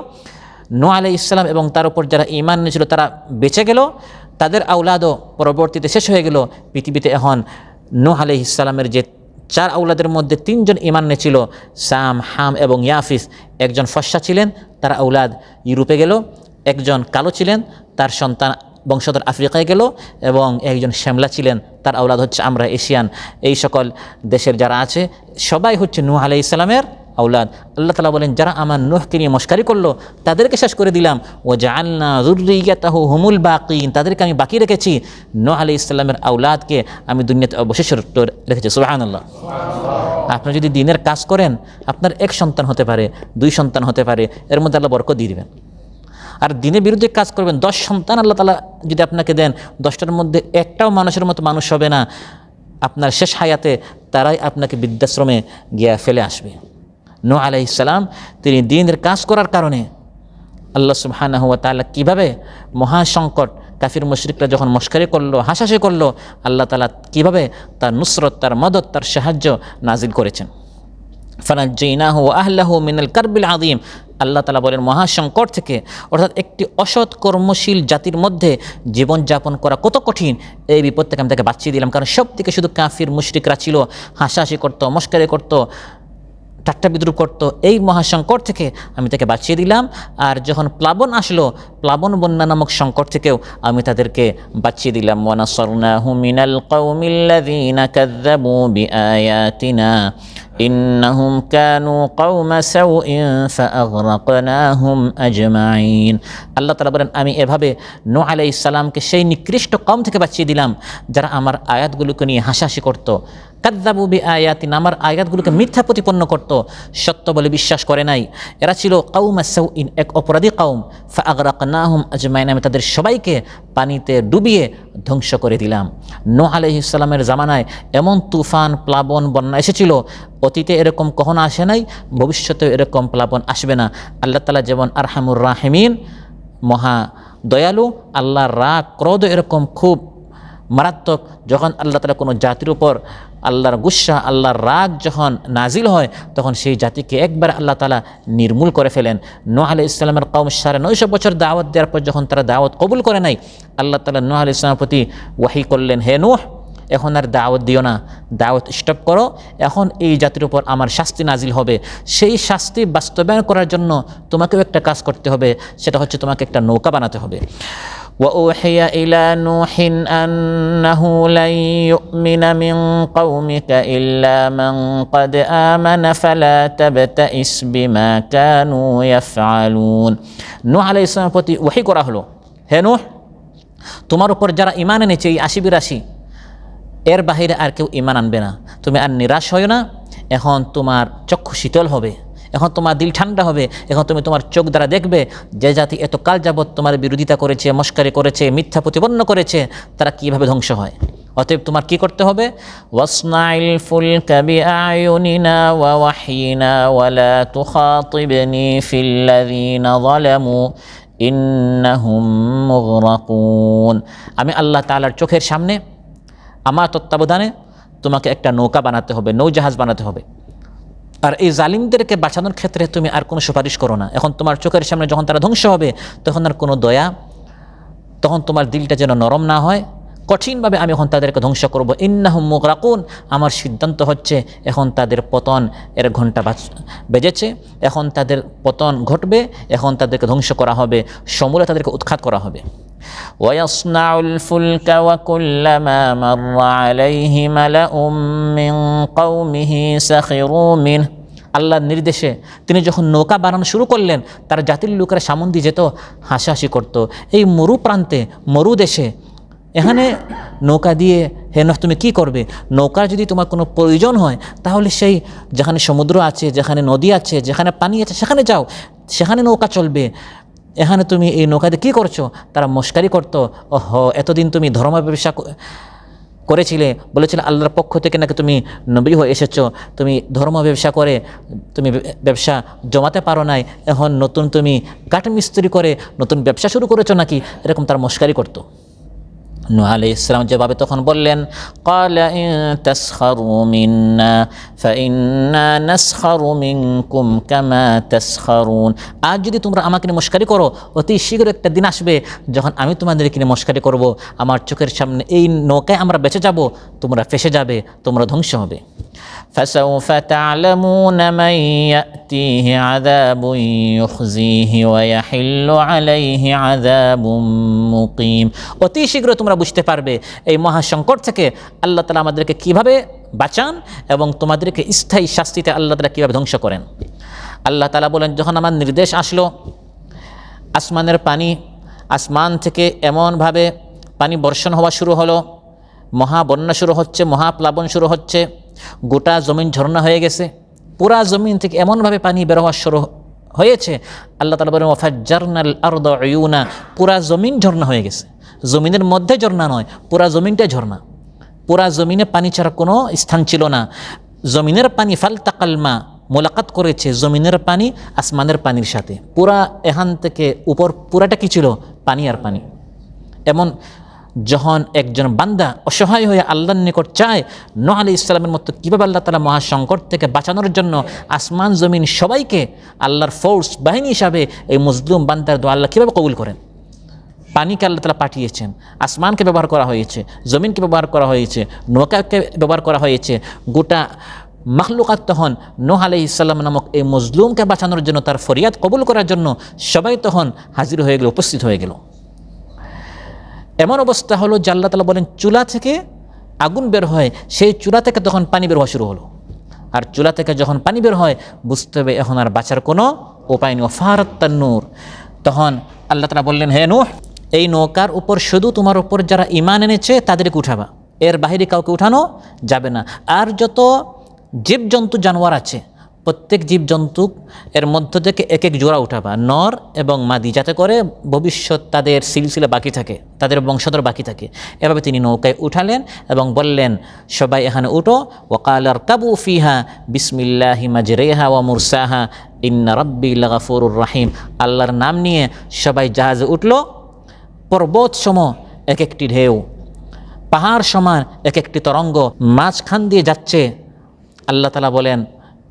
নূহ আলাইহিস সালাম এবং তার উপর যারা ঈমান এনেছিল তারা বেঁচে গেল, তাদের আওলাদও পরবর্তীতে শেষ হয়ে গেল। পৃথিবীতে এখন নূহ আলাইহিস সালামের যে 4 আওলাদের মধ্যে 3 জন ঈমান এনেছিল, সাম, হাম এবং ইয়াফিস। একজন ফর্সা ছিলেন, তার আওলাদ ইউরোপে গেল। একজন কালো ছিলেন, তার সন্তান বংশধর আফ্রিকায় গেল এবং একজন শ্যামলা ছিলেন, তার আওলাদ হচ্ছে আমরা এশিয়ান। এই সকল দেশের যারা আছে সবাই হচ্ছে নূহ আলাইহিস সালামের আওলাদ। আল্লাহ তাআলা বলেন যারা আমার নূহকে নিয়ে মশকারি করলো তাদেরকে শেষ করে দিলাম। ওয়া জাআলনা যুররিয়াতাহু হুমুল বাকিন, তাদেরকে আমি বাকি রেখেছি। নূহ আলাইহিস সালামের আওলাদকে আমি দুনিয়াতে অবশেষ রেখেছি। সুবহানাল্লাহ। আপনি যদি দিনের কাজ করেন আপনার এক সন্তান হতে পারে, 2 সন্তান হতে পারে, এর মধ্যে আল্লাহ বরকত দিয়ে দিবেন। আর দিনের বিরুদ্ধে কাজ করবেন, 10 সন্তান আল্লাহ তাআলা যদি আপনাকে দেন, 10টার মধ্যে একটাও মানুষের মতো মানুষ হবে না। আপনার শেষ হায়াতে তারাই আপনাকে বৃদ্ধাশ্রমে গিয়ে ফেলে আসবে। নূহ আলাইহিস সালাম তিনি দিনের কাজ করার কারণে আল্লাহ সুবহানাহু ওয়া তাআলা কীভাবে মহাসংকট, কাফির মুশরিকরা যখন মশকারি করলো, হাসাহাসি করলো, আল্লাহ তাআলা কীভাবে তার নুসরত, তার মদদ, তার সাহায্য নাজিল করেছেন। ফানাজ্জাইনাহু ওয়া আহলাহু মিনাল কারবিল আযীম। আল্লাহ তাআলা বলেন মহাসংকট থেকে, অর্থাৎ একটি অসৎ কর্মশীল জাতির মধ্যে জীবনযাপন করা কত কঠিন, এই বিপদ থেকে আমি তাকে বাঁচিয়ে দিলাম। কারণ সব থেকে শুধু কাফির মুশরিকরা ছিল, হাসাহাসি করতো, মশকারি করতো, ঠাট্টা বিদ্রুপ করতো। এই মহাসংকট থেকে আমি তাকে বাঁচিয়ে দিলাম। আর যখন প্লাবন আসলো, প্লাবন বন্যা নামক সংকট থেকেও আমি তাদেরকে বাঁচিয়ে দিলাম। ওয়া নাসারনাহু মিনাল কওমিল্লাযীনা কাযযাবু বিআয়াতিনা ইন্নাহুম কানু কওমা সাউইন ফাআগরাকনাহুম আজমাইন। আল্লাহ তাআলা বলেন আমি এভাবে নূহ আলাইহিস সালামকে সেই নিকৃষ্ট কওম থেকে বাঁচিয়ে দিলাম যারা আমার আয়াতগুলোকে নিয়ে হাসাহাসি করত। কাযযাবু বিআয়াতিনা, আমার আয়াতগুলোকে মিথ্যা প্রতিপন্ন করত, সত্য বলে বিশ্বাস করে নাই। এরা ছিল কওমা সাউইন, এক অপরাধী কওম। ফাআগরাকনাহুম আজমাইন, আমি তাদের সবাইকে পানিতে ডুবিয়ে ধ্বংস করে দিলাম। নূহ আলাইহিস সালামের জামানায় এমন তুফান, প্লাবন, বন্যা এসেছিল, অতীতে এরকম কখনো আসে নাই, ভবিষ্যতেও এরকম প্লাবন আসবে না। আল্লাহ তাআলা যেমন আরহামুর রাহিমিন, মহা দয়ালু, আল্লাহর রাগ, ক্রোধ এরকম খুব মারাত্মক। যখন আল্লাহ তাআলা কোনো জাতির উপর আল্লাহর গুসা, আল্লাহর রাগ যখন নাজিল হয়, তখন সেই জাতিকে একবার আল্লাহ তাআলা নির্মূল করে ফেলেন। নূহ আলাইহিস সালামের কওম 950 বছর দাওয়াত দেওয়ার পর যখন তারা দাওয়াত কবুল করে নাই, আল্লাহ তাআলা নূহ আলাইহিস সালামের প্রতি ওয়াহি করলেন, হে নূহ, এখন আর দাওয়াত দিও না, দাওয়াত স্টপ করো, এখন এই জাতির উপর আমার শাস্তি নাজিল হবে। সেই শাস্তি বাস্তবায়ন করার জন্য তোমাকেও একটা কাজ করতে হবে, সেটা হচ্ছে তোমাকে একটা নৌকা বানাতে হবে। وأوحي إلى نوح أنه لن يؤمن من قومك إلا من قد آمن فلا تبتئس بما كانوا يفعلون। নূহ আলাইহিস সালামের প্রতি ওহী করা হলো, হে নূহ, তোমার উপর যারা ঈমান এনেছে এই 80-82, এর বাহিরে আর কেউ ঈমান আনবে না। তুমি আর নিরাশ হয় না, এখন তোমার চক্ষু শীতল হবে, এখন তোমার দিল ঠান্ডা হবে, এখন তুমি তোমার চোখ দ্বারা দেখবে যে জাতি এত কাল যাবৎ তোমার বিরোধিতা করেছে, মশকারি করেছে, মিথ্যা প্রতিপন্ন করেছে, তারা কীভাবে ধ্বংস হয়। অতএব তোমার কি করতে হবে? ওয়াসনাইল ফুলকা বিআয়ুনিনা ওয়া ওয়াহয়িনা ওয়া লা তুখাতিবনি ফিল্লাযীনা যালামু ইন্নাহুম মুগরাকুন। আমি আল্লাহ তাআলার চোখের সামনে, আমার তত্ত্বাবধানে তোমাকে একটা নৌকা বানাতে হবে, নৌজাহাজ বানাতে হবে। আর এই জালিমদেরকে বাঁচানোর ক্ষেত্রে তুমি আর কোনো সুপারিশ করো না। এখন তোমার চোখের সামনে যখন তারা ধ্বংস হবে, তখন আর কোনো দয়া, তখন তোমার দিলটা যেন নরম না হয়, কঠিনভাবে আমি এখন তাদেরকে ধ্বংস করব। ইন্নাহুম মুগরাকুন, আমার সিদ্ধান্ত হচ্ছে এখন তাদের পতন এর ঘণ্টা বেজেছে, এখন তাদের পতন ঘটবে, এখন তাদেরকে ধ্বংস করা হবে, সমূলে তাদেরকে উৎখাত করা হবে। ويصنع الفلك وكلما مر عليه ملأ من قومه سخروا منه। আল্লাহর নির্দেশে তিনি যখন নৌকা বানানো শুরু করলেন, তার জাতির লোকেরা সামুদ্রে যেত, হাসাহাসি করত। এই মরু প্রান্তে, মরু দেশে, এখানে নৌকা দিয়ে হে নূহ তুমি কী করবে? নৌকার যদি তোমার কোনো প্রয়োজন হয় তাহলে সেই যেখানে সমুদ্র আছে, যেখানে নদী আছে, যেখানে পানি আছে, সেখানে যাও, সেখানে নৌকা চলবে। এখানে তুমি এই নৌকাতে কী করছো? তারা মশকারি করতো, ওহো এতদিন তুমি ধর্ম ব্যবসা করেছিলে, বলেছিলে আল্লাহর পক্ষ থেকে নাকি তুমি নবী হয়ে এসেছো, তুমি ধর্ম ব্যবসা করে তুমি ব্যবসা জমাতে পারো নাই, এখন নতুন তুমি কাঠমিস্ত্রি করে নতুন ব্যবসা শুরু করেছো নাকি, এরকম তারা মশকারি করতো। নূহ আলাইহিস সালাম জবাবে তখন বললেন, ক্বালা ইন তাসখারু মিন্না ফাইন্না নাসখারু মিনকুম কামা তাসখারুন। আজ যদি তোমরা আমাকে নিয়ে মশকারি করো, অতি শীঘ্র একটা দিন আসবে যখন আমি তোমাদেরকে নিয়ে মশকারি করব। আমার চোখের সামনে এই নৌকায় আমরা বেঁচে যাব, তোমরা ফেসে যাবে, তোমরা ধ্বংস হবে। فسوف تعلمون من يأتيه عذاب يخزيه ويحل عليه عذاب মুকিম। অতি শীঘ্র তোমরা বুঝতে পারবে এই মহা সংকট থেকে আল্লাহ তাআলা আমাদেরকে কিভাবে বাঁচান এবং তোমাদেরকে স্থায়ী শাস্তিতে আল্লাহ তাআলা কিভাবে ধ্বংস করেন। আল্লাহ তাআলা বলেন, যখন আমার নির্দেশ আসলো, আসমানের পানি, আসমান থেকে এমনভাবে পানি বর্ষণ হওয়া শুরু হলো, মহাবন্যা শুরু হচ্ছে, মহাপ্লাবন শুরু হচ্ছে, গোটা জমিন ঝর্ণা হয়ে গেছে, পুরা জমিন থেকে এমনভাবে পানি বের হওয়া শুরু হয়েছে, আল্লাহ তাআলা বলেন ওয়াফাজ্জারনাল আরদা উয়ুনা, পুরা জমিন ঝর্ণা হয়ে গেছে। জমিনের মধ্যে ঝর্ণা নয়, পুরা জমিনটাই ঝর্ণা। পুরা জমিনে পানি ছাড়া কোনো স্থান ছিল না। জমিনের পানি ফালতাকাল মা, মোলাকাত করেছে জমিনের পানি আসমানের পানির সাথে। পুরা এখান থেকে উপর পুরাটা কি ছিল? পানি আর পানি। এমন যখন একজন বান্দা অসহায় হয়ে আল্লাহর নিকট চায়, নূহ আলাইহিস সালামের মতো কীভাবে আল্লাহ তাআলা মহাসংকট থেকে বাঁচানোর জন্য আসমান জমিন সবাইকে আল্লাহর ফোর্স বাহিনী হিসাবে এই মজলুম বান্দার দোয়া আল্লাহ কীভাবে কবুল করেন। পানিকে আল্লাহ তাআলা পাঠিয়েছেন, আসমানকে ব্যবহার করা হয়েছে, জমিনকে ব্যবহার করা হয়েছে, নৌকাকে ব্যবহার করা হয়েছে। গোটা মাখলুকাত তখন নূহ আলাইহিস সালাম নামক এই মজলুমকে বাঁচানোর জন্য, তার ফরিয়াদ কবুল করার জন্য সবাই তখন হাজির হয়ে গেল, উপস্থিত হয়ে গেল। এমন অবস্থা হলো যে আল্লাহ তাআলা বলেন চুলা থেকে আগুন বের হয়, সেই চুলা থেকে তখন পানি বের হওয়া শুরু হলো। আর চুলা থেকে যখন পানি বের হয় বুঝতে হবে এখন আর বাঁচার কোনো উপায় নেই। ওয়াফারাত তান্নুর, তখন আল্লাহ তাআলা বললেন, হে নূহ, এই নৌকার উপর শুধু তোমার উপর যারা ঈমান এনেছে তাদেরকে উঠাবা, এর বাহিরে কাউকে উঠানো যাবে না। আর যত জীবজন্তু জানোয়ার আছে প্রত্যেক জীবজন্তু এর মধ্য থেকে এক এক জোড়া উঠাবা, নর এবং মাদি, যাতে করে ভবিষ্যৎ তাদের সিলসিলা বাকি থাকে, তাদের বংশধর বাকি থাকে। এভাবে তিনি নৌকায় উঠালেন এবং বললেন, সবাই এখানে উঠো। ওয়াকাল আরকাবু ফিহা বিসমিল্লাহি মাজরিহা ওয়া মুরসাহা ইন্না রাব্বি লাগাফুরুর রাহিম। আল্লাহর নাম নিয়ে সবাই জাহাজে উঠল। পর্বত সম এক একটি ঢেউ, পাহাড় সমান এক একটি তরঙ্গ মাঝখান দিয়ে যাচ্ছে। আল্লাহ তাআলা বলেন,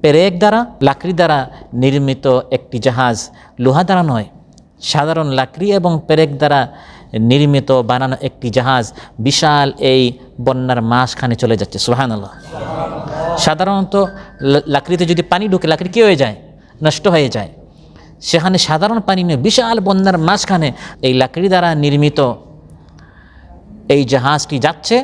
পেরেক দ্বারা, লাকড়ি দ্বারা নির্মিত একটি জাহাজ, লোহা দ্বারা নয়, সাধারণ লাকড়ি এবং পেরেক দ্বারা নির্মিত বানানো একটি জাহাজ বিশাল এই বন্যার মাঝখানে চলে যাচ্ছে। সুবহানাল্লাহ। সাধারণত লাকড়িতে যদি পানি ঢুকে লাকড়ি কী হয়ে যায়? নষ্ট হয়ে যায়। সেখানে সাধারণ পানি নিয়ে বিশাল বন্যার মাঝখানে এই লাকড়ি দ্বারা নির্মিত এই জাহাজটি যাচ্ছে।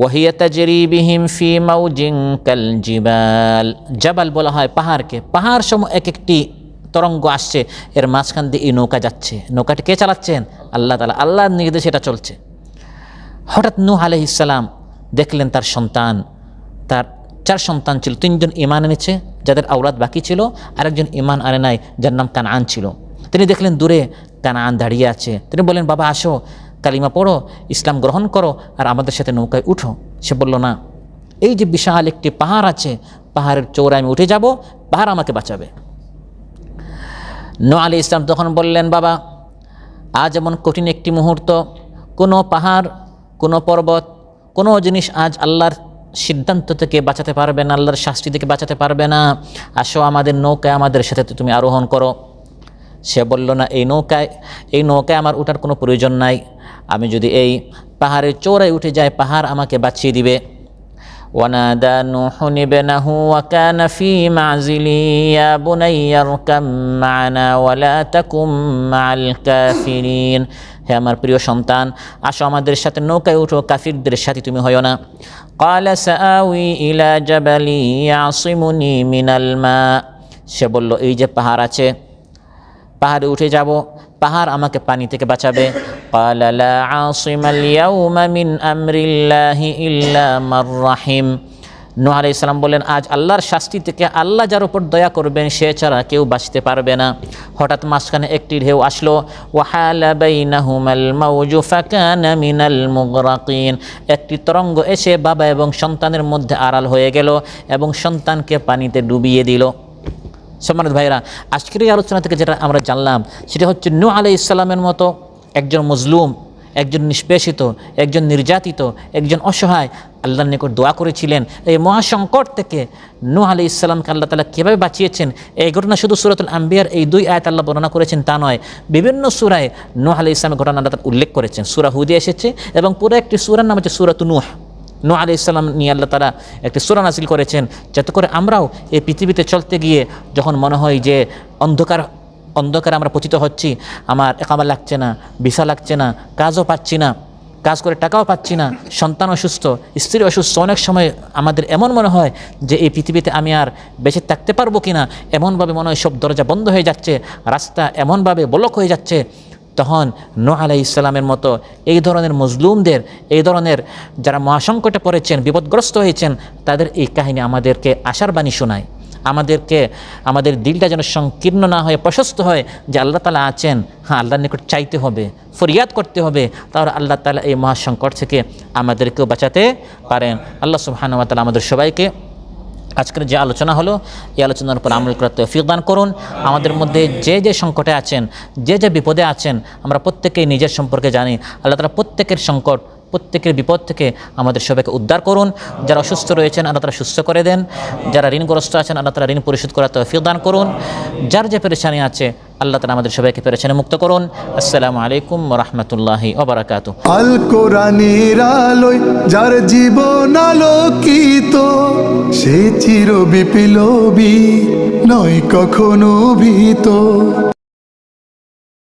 ওয়াহিয়া তাজরি বিহিম ফি মাউজিন কাল জিবাল, জাবাল বলা হয় পাহাড়কে, পাহাড় সম এক একটি তরঙ্গ আসছে, এর মাঝখান দিয়ে এই নৌকা যাচ্ছে। নৌকাটি কে চালাচ্ছেন? আল্লাহ তাআলা, আল্লাহর নির্দেশে এটা চলছে। হঠাৎ নূহ আলাইহিস সালাম দেখলেন তার সন্তান, তার 4 সন্তান ছিল, 3 জন ঈমান এনেছে যাদের আওলাদ বাকি ছিল, আরেকজন ঈমান আনে নাই যার নাম কানআন ছিল। তিনি দেখলেন দূরে কানআন দাঁড়িয়ে আছে। তিনি বললেন, বাবা আসো, কালিমা পড়ো, ইসলাম গ্রহণ করো আর আমাদের সাথে নৌকায় উঠো। সে বলল, না, এই যে বিশাল একটি পাহাড় আছে, পাহাড়ের চৌড়ায় আমি উঠে যাব, পাহাড় আমাকে বাঁচাবে। নূহ আলাইহিস সালাম তখন বললেন, বাবা, আজ এমন কঠিন একটি মুহূর্ত, কোনো পাহাড়, কোনো পর্বত, কোনো জিনিস আজ আল্লাহর সিদ্ধান্ত থেকে বাঁচাতে পারবে না, আল্লাহর শাস্তি থেকে বাঁচাতে পারবে না। আসো আমাদের নৌকায়, আমাদের সাথে তুমি আরোহণ করো। সে বলল, না, এই নৌকায় আমার ওঠার কোনো প্রয়োজন নাই। আমি যদি এই পাহাড়ের চৌড়ায় উঠে যাই, পাহাড় আমাকে বাঁচিয়ে দিবে। ওয়ানাদা নূহুন ইবনাহু ওয়া কানা ফি মাযিলি ইয়া বুনাইয়া আরকাম মা'না ওয়া লা তাকুম মা'আল কাফিরিন। হে আমার প্রিয় সন্তান, আসো আমাদের সাথে নৌকায় উঠো, কাফিরদের সাথে তুমি হয়ো না। ক্বালা সাআউই ইলা জাবালি ইয়াসিমুনি মিনাল মা। সে বলল, এই যে পাহাড় আছে, পাহাড়ে উঠে যাব, পাহাড় আমাকে পানি থেকে বাঁচাবে। ক্বালা লা আসিমাল ইয়াউমা মিন আমরিল্লাহি ইল্লা মার রাহিম। নূহ আলাইহিস সালাম বলেন, আজ আল্লাহর শাস্তি থেকে আল্লাহ যার উপর দয়া করবেন সে ছাড়া কেউ বাঁচতে পারবে না। হঠাৎ মাঝখানে একটি ঢেউ আসলো। ওয়াহালা বাইনাহুমাল মাউজু ফাকানা মিনাল মুগরাকিন। একটি তরঙ্গ এসে বাবা এবং সন্তানের মধ্যে আড়াল হয়ে গেল এবং সন্তানকে পানিতে ডুবিয়ে দিল। সম্মানিত ভাইরা, আজকের এই আলোচনা থেকে যেটা আমরা জানলাম সেটা হচ্ছে নূহ আলাইহিস সালামের মতো একজন মজলুম, একজন নিষ্পেষিত, একজন নির্যাতিত, একজন অসহায় আল্লাহর নিকট দোয়া করেছিলেন। এই মহাসংকট থেকে নূহ আলাইহিস সালামকে আল্লাহ তাআলা কীভাবে বাঁচিয়েছেন, এই ঘটনা শুধু সূরাতুল আম্বিয়ার এই 2 আয়াত আল্লাহ বর্ণনা করেছেন তা নয়, বিভিন্ন সূরায় নূহ আলাইহিস সালামের ঘটনা আল্লাহ তাআলা উল্লেখ করেছেন। সূরা হুদে এসেছে এবং পুরো একটি সূরার নাম হচ্ছে সূরাতুন নূহ। নূহ আলাইহিস সালাম নিয়ে আল্লাহ তাআলা একটি সূরা নাযিল করেছেন, যাতে করে আমরাও এই পৃথিবীতে চলতে গিয়ে যখন মনে হয় যে অন্ধকারে আমরা পতিত হচ্ছি, আমার একামা লাগছে না, ভিসা লাগছে না, কাজও পাচ্ছি না, কাজ করে টাকাও পাচ্ছি না, সন্তান অসুস্থ, স্ত্রী অসুস্থ, অনেক সময় আমাদের এমন মনে হয় যে এই পৃথিবীতে আমি আর বেঁচে থাকতে পারবো কি না, এমনভাবে মনে হয় সব দরজা বন্ধ হয়ে যাচ্ছে, রাস্তা এমনভাবে ব্লক হয়ে যাচ্ছে। তখন নূহ আলাইহিস সালামের মতো এই ধরনের মজলুমদের, এই ধরনের যারা মহাসংকটে পড়েছেন, বিপদগ্রস্ত হয়েছেন, তাদের এই কাহিনী আমাদেরকে আশার বাণী শোনায়, আমাদেরকে আমাদের দিলটা যেন সংকীর্ণ না হয়ে প্রশস্ত হয় যে আল্লাহ তাআলা আছেন। হ্যাঁ, আল্লাহর নিকট চাইতে হবে, ফরিয়াদ করতে হবে, তাহলে আল্লাহ তাআলা এই মহাসংকট থেকে আমাদেরকেও বাঁচাতে পারেন। আল্লাহ সুবহানাহু ওয়া তাআলা আমাদের সবাইকে আজকের যে আলোচনা হলো, এই আলোচনার উপর আমল করার তৌফিক দান করুন। আমাদের মধ্যে যে যে সংকটে আছেন, যে যে বিপদে আছেন, আমরা প্রত্যেকেই নিজের সম্পর্কে জানি। আল্লাহ তাআলা প্রত্যেকের সংকট, প্রত্যেকের বিপদ থেকে আমাদের সবাইকে উদ্ধার করুন। যারা অসুস্থ রয়েছেন আল্লাহ তাআলা সুস্থ করে দেন, যারা ঋণগ্রস্ত আছেন আল্লাহ তাআলা ঋণ পরিশোধ করার তৌফিক দান করুন। যার যে পেরেশানি আছে আল্লাহ তাআলা আমাদের সবাইকে পেরেশানি মুক্ত করুন। আসসালামু আলাইকুম ওয়া রাহমাতুল্লাহি ওয়া বারাকাতুহু। আল কোরআনের আলোয় যার জীবন আলোকিত, সে চির বিপ্লবী, নয় কখনো ভীত।